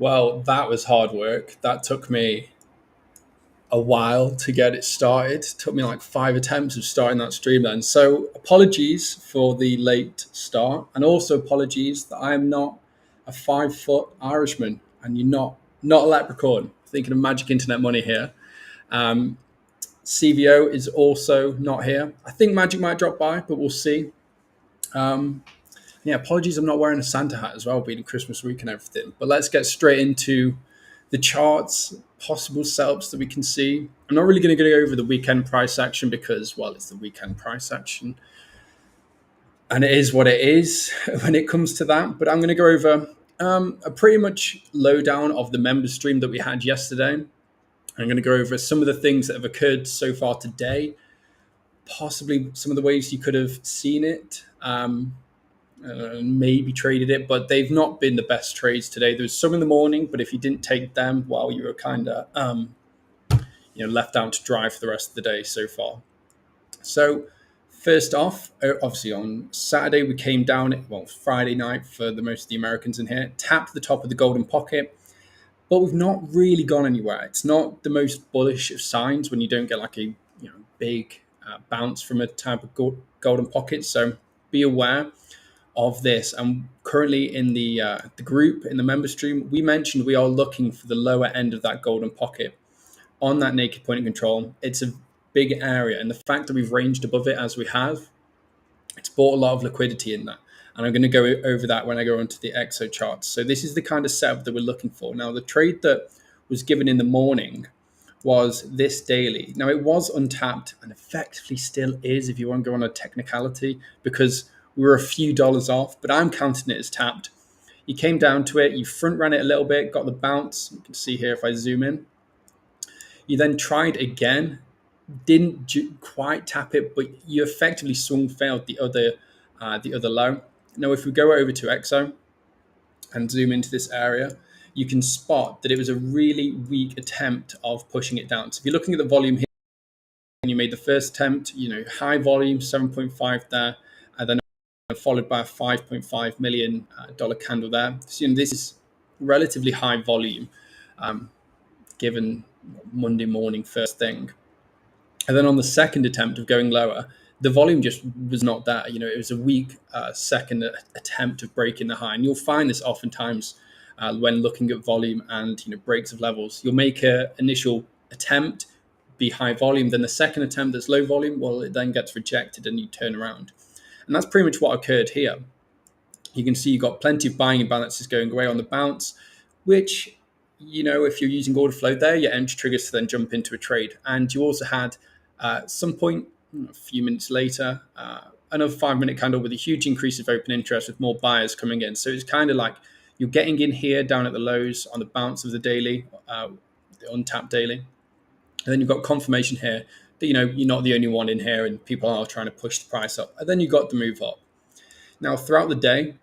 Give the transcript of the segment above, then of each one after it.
Well, that was hard work. That took me a while to get it started. It took me like 5 attempts of starting that stream then. So apologies for the late start, and also apologies that I am not a 5 foot Irishman and you're not a leprechaun. Thinking of magic internet money here. Um, CVO is also not here. I think Magic might drop by, but we'll see. Um, yeah, apologies, I'm not wearing a Santa hat as well, being Christmas week and everything. But let's get straight into the charts, possible setups that we can see. I'm not really going to go over the weekend price action because, well, it's the weekend price action. And it is what it is when it comes to that. But I'm going to go over a pretty much lowdown of the members stream that we had yesterday. I'm going to go over some of the things that have occurred so far today, possibly some of the ways you could have seen it. Maybe traded it, but they've not been the best trades today. There was some in the morning, but if you didn't take them, well, you were kind of left out to dry for the rest of the day so far. So first off, obviously on Saturday we came down, well, Friday night for the most of the Americans in here, tapped the top of the golden pocket, but we've not really gone anywhere. It's not the most bullish of signs when you don't get like a big bounce from a type of golden pocket. So be aware of this. And currently in the group, in the member stream, we mentioned we are looking for the lower end of that golden pocket on that naked point of control. It's a big area, and the fact that we've ranged above it as we have, it's brought a lot of liquidity in that. And I'm going to go over that when I go onto the XO charts. So this is the kind of setup that we're looking for. Now, the trade that was given in the morning was this daily. Now, it was untapped and effectively still is if you want to go on a technicality, because we were a few dollars off, but I'm counting it as tapped. You came down to it, you front ran it a little bit, got the bounce. You can see here if I zoom in. You then tried again, didn't quite tap it, but you effectively swung failed the other low. Now, if we go over to XO and zoom into this area, you can spot that it was a really weak attempt of pushing it down. So if you're looking at the volume here, and you made the first attempt, high volume, 7.5 there, and then followed by a $5.5 million candle there. So this is relatively high volume, given Monday morning first thing. And then on the second attempt of going lower, the volume just was not there. It was a weak second attempt of breaking the high. And you'll find this oftentimes when looking at volume and breaks of levels. You'll make an initial attempt, be high volume, then the second attempt that's low volume, well, it then gets rejected and you turn around. And that's pretty much what occurred here. You can see you've got plenty of buying imbalances going away on the bounce, which, if you're using order flow there, your entry triggers to then jump into a trade. And you also had some point, a few minutes later, another 5-minute candle with a huge increase of open interest with more buyers coming in. So it's kind of like you're getting in here down at the lows on the bounce of the daily, the untapped daily. And then you've got confirmation here that, you're not the only one in here and people are trying to push the price up. And then you got the move up. Now, throughout the day,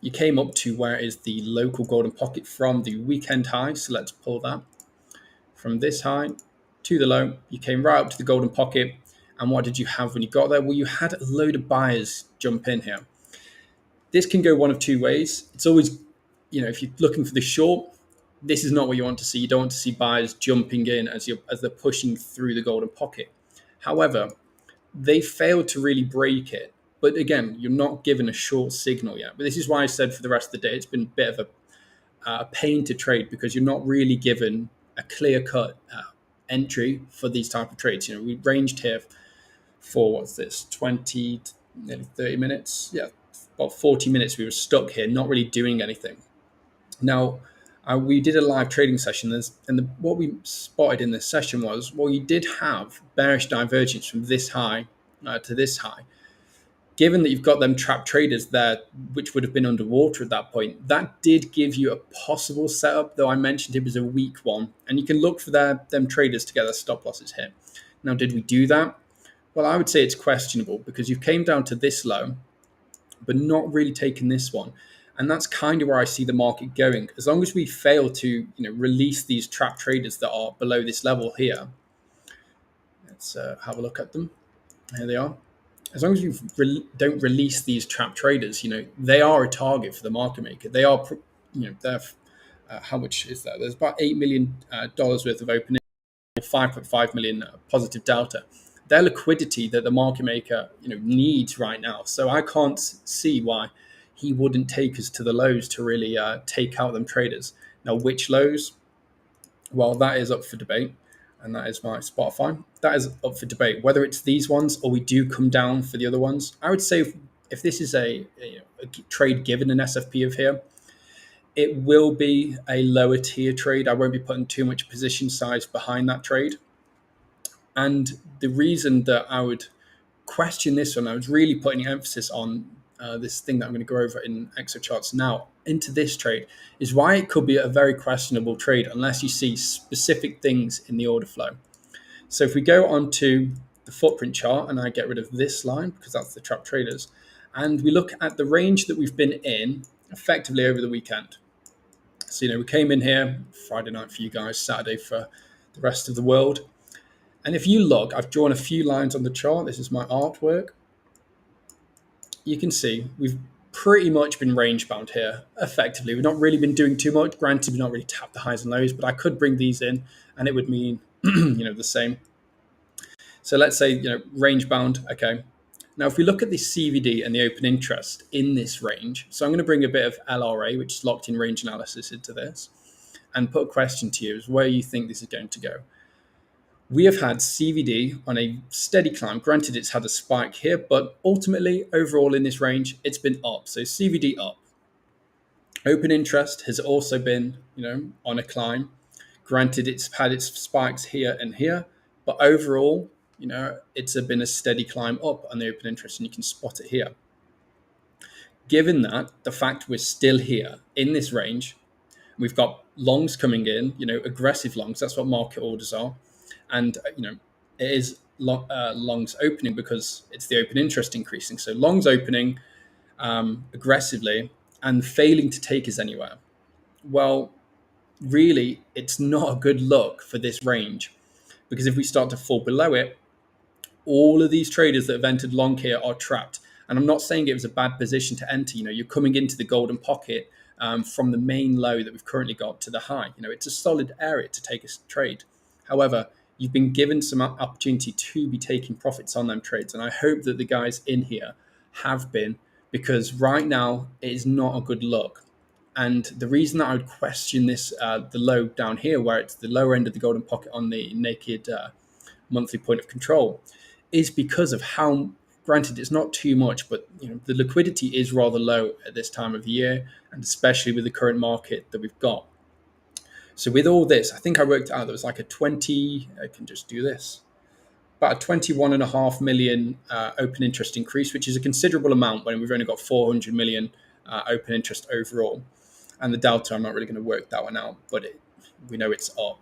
you came up to where is the local golden pocket from the weekend high. So let's pull that from this high to the low. You came right up to the golden pocket. And what did you have when you got there? Well, you had a load of buyers jump in here. This can go one of two ways. It's always, if you're looking for the short, this is not what you want to see. You don't want to see buyers jumping in as they're pushing through the golden pocket. However, they failed to really break it. But again, you're not given a short signal yet. But this is why I said for the rest of the day, it's been a bit of a pain to trade because you're not really given a clear-cut entry for these type of trades. We ranged here for, what's this, 20, nearly 30 minutes? Yeah, about 40 minutes we were stuck here, not really doing anything. Now, we did a live trading session, and what we spotted in this session was, well, you did have bearish divergence from this high to this high. Given that you've got them trapped traders there, which would have been underwater at that point, that did give you a possible setup, though I mentioned it was a weak one. And you can look for them traders to get their stop losses hit. Now, did we do that? Well, I would say it's questionable because you came down to this low, but not really taken this one. And that's kind of where I see the market going. As long as we fail to release these trap traders that are below this level here, let's have a look at them. Here they are. As long as you don't release these trap traders, they are a target for the market maker. They are they're how much is that? There's about $8 million worth of open, 5.5 million positive delta. Their liquidity that the market maker needs right now. So I can't see why he wouldn't take us to the lows to really take out them traders. Now, which lows? Well, that is up for debate, and that is my Spotify. That is up for debate whether it's these ones or we do come down for the other ones. I would say if this is a trade given an SFP of here, it will be a lower tier trade. I won't be putting too much position size behind that trade. And the reason that I would question this one, I was really putting emphasis on this thing that I'm going to go over in ExoCharts now into this trade, is why it could be a very questionable trade unless you see specific things in the order flow. So if we go on to the footprint chart and I get rid of this line because that's the trap traders, and we look at the range that we've been in effectively over the weekend. So, we came in here Friday night for you guys, Saturday for the rest of the world. And if you look, I've drawn a few lines on the chart. This is my artwork. You can see we've pretty much been range bound here effectively. We've not really been doing too much. Granted, we've not really tapped the highs and lows, but I could bring these in and it would mean, the same. So let's say, range bound. Okay. Now, if we look at the CVD and the open interest in this range, so I'm going to bring a bit of LRA, which is locked in range analysis, into this and put a question to you is where you think this is going to go. We have had CVD on a steady climb. Granted, it's had a spike here, but ultimately, overall in this range, it's been up. So CVD up. Open interest has also been, on a climb. Granted, it's had its spikes here and here, but overall, it's been a steady climb up on the open interest, and you can spot it here. Given that, the fact we're still here in this range, we've got longs coming in, aggressive longs. That's what market orders are. And, it is longs opening because it's the open interest increasing. So longs opening aggressively and failing to take us anywhere. Well, really, it's not a good look for this range because if we start to fall below it, all of these traders that have entered long here are trapped. And I'm not saying it was a bad position to enter. You're coming into the golden pocket from the main low that we've currently got to the high. It's a solid area to take a trade. However, you've been given some opportunity to be taking profits on them trades. And I hope that the guys in here have been, because right now it is not a good look. And the reason that I would question this, the low down here, where it's the lower end of the golden pocket on the naked monthly point of control, is because of how, granted, it's not too much, but the liquidity is rather low at this time of year, and especially with the current market that we've got. So with all this, I think I worked out there was like I can just do this, about a 21.5 million open interest increase, which is a considerable amount when we've only got 400 million open interest overall. And the delta, I'm not really going to work that one out, but we know it's up.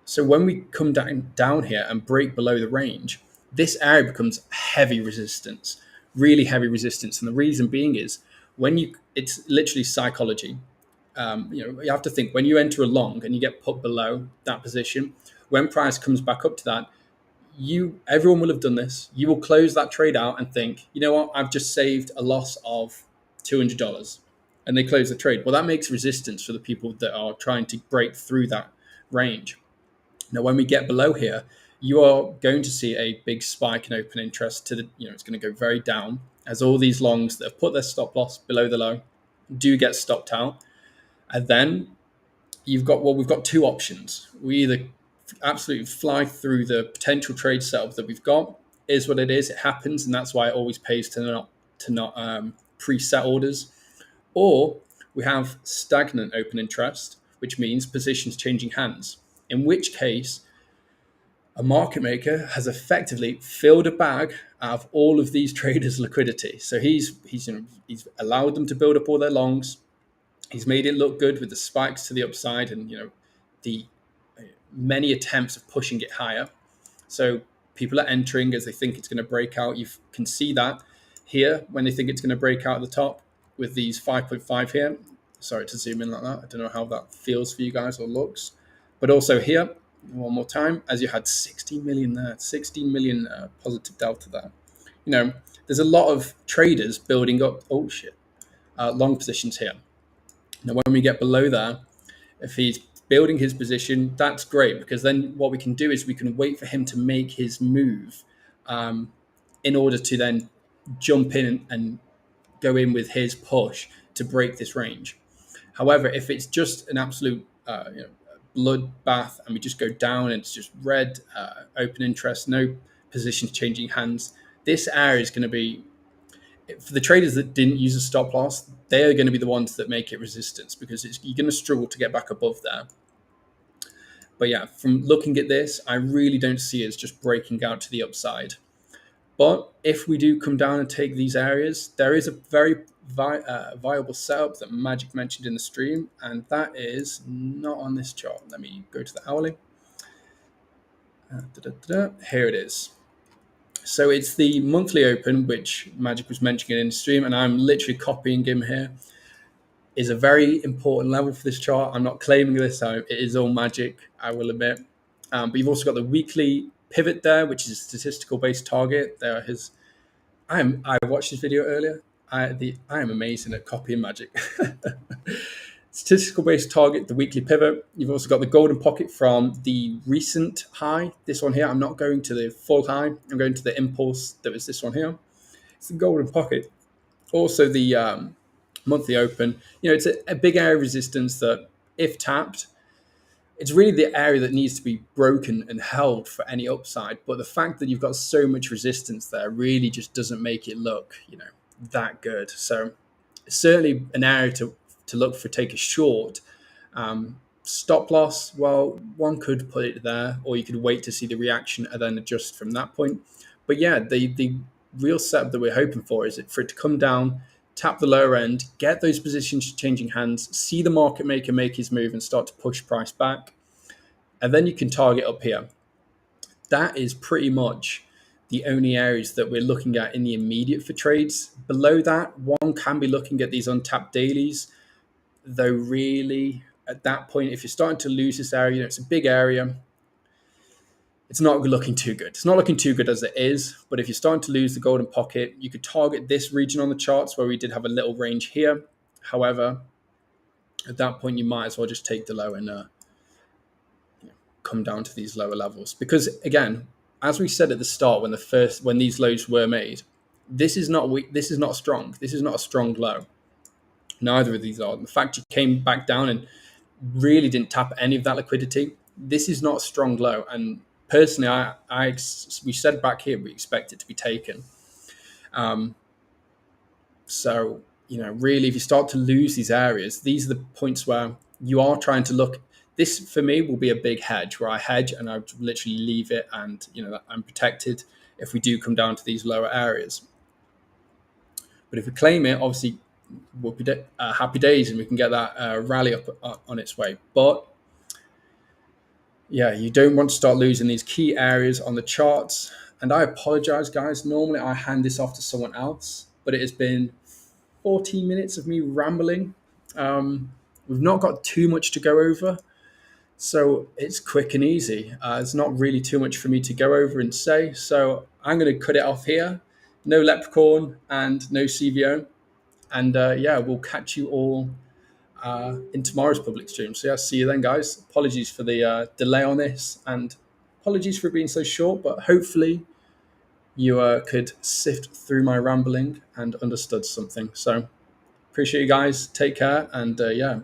So when we come down here and break below the range, this area becomes heavy resistance, really heavy resistance. And the reason being is it's literally psychology. You have to think when you enter a long and you get put below that position, when price comes back up to that, everyone will have done this. You will close that trade out and think, you know what, I've just saved a loss of $200, and they close the trade. Well, that makes resistance for the people that are trying to break through that range. Now, when we get below here, you are going to see a big spike in open interest to it's going to go very down as all these longs that have put their stop loss below the low do get stopped out. And then we've got two options. We either absolutely fly through the potential trade setup that we've got, is what it is, it happens, and that's why it always pays to not preset orders, or we have stagnant open interest, which means positions changing hands, in which case a market maker has effectively filled a bag out of all of these traders' liquidity. So he's allowed them to build up all their longs. He's made it look good with the spikes to the upside and the many attempts of pushing it higher. So people are entering as they think it's going to break out. You can see that here when they think it's going to break out at the top with these 5.5 here. Sorry to zoom in like that. I don't know how that feels for you guys or looks. But also here, one more time, as you had 16 million there, 16 million positive delta there. There's a lot of traders building up, long positions here. Now, when we get below there, if he's building his position, that's great, because then what we can do is we can wait for him to make his move, um, in order to then jump in and go in with his push to break this range. However, if it's just an absolute bloodbath and we just go down and it's just red, open interest, no position changing hands, this area is going to be, for the traders that didn't use a stop loss, they are going to be the ones that make it resistance, because you're going to struggle to get back above there. But yeah, from looking at this, I really don't see it as just breaking out to the upside. But if we do come down and take these areas, there is a very viable setup that Magic mentioned in the stream, and that is not on this chart. Let me go to the hourly. Here it is. So it's the monthly open, which Magic was mentioning in the stream, and I'm literally copying him here. Is a very important level for this chart. I'm not claiming this, so it is all Magic, I will admit. But you've also got the weekly pivot there, which is a statistical based target. There are his. I watched this video earlier. I am amazing at copying Magic. Statistical based target, the weekly pivot. You've also got the golden pocket from the recent high. This one here. I'm not going to the full high. I'm going to the impulse that was this one here. It's the golden pocket. Also the monthly open. It's a big area of resistance that, if tapped, it's really the area that needs to be broken and held for any upside. But the fact that you've got so much resistance there really just doesn't make it look, that good. So it's certainly an area to look for, take a short. Stop loss, well, one could put it there, or you could wait to see the reaction and then adjust from that point. But yeah, the real setup that we're hoping for is for it to come down, tap the lower end, get those positions changing hands, see the market maker make his move and start to push price back. And then you can target up here. That is pretty much the only areas that we're looking at in the immediate for trades. Below that, one can be looking at these untapped dailies, though really at that point, if you're starting to lose this area, it's a big area. It's not looking too good. It's not looking too good as it is, but if you're starting to lose the golden pocket, you could target this region on the charts where we did have a little range here. However, at that point, you might as well just take the low and come down to these lower levels. Because again, as we said at the start, when these lows were made, this is not weak. This is not strong. This is not a strong low. Neither of these are. The fact you came back down and really didn't tap any of that liquidity, this is not a strong low. And personally, we said back here we expect it to be taken. So, really, if you start to lose these areas, these are the points where you are trying to look. This, for me, will be a big hedge, where I hedge and I literally leave it, and I'm protected if we do come down to these lower areas. But if we claim it, obviously, we'll be happy days and we can get that rally up on its way. But yeah, you don't want to start losing these key areas on the charts. And I apologize, guys. Normally I hand this off to someone else, but it has been 14 minutes of me rambling. We've not got too much to go over, so it's quick and easy. It's not really too much for me to go over and say, so I'm going to cut it off here. No leprechaun and no CVO. And yeah, we'll catch you all in tomorrow's public stream. So yeah, see you then, guys. Apologies for the delay on this, and apologies for being so short, but hopefully you could sift through my rambling and understood something. So appreciate you guys. Take care, and yeah,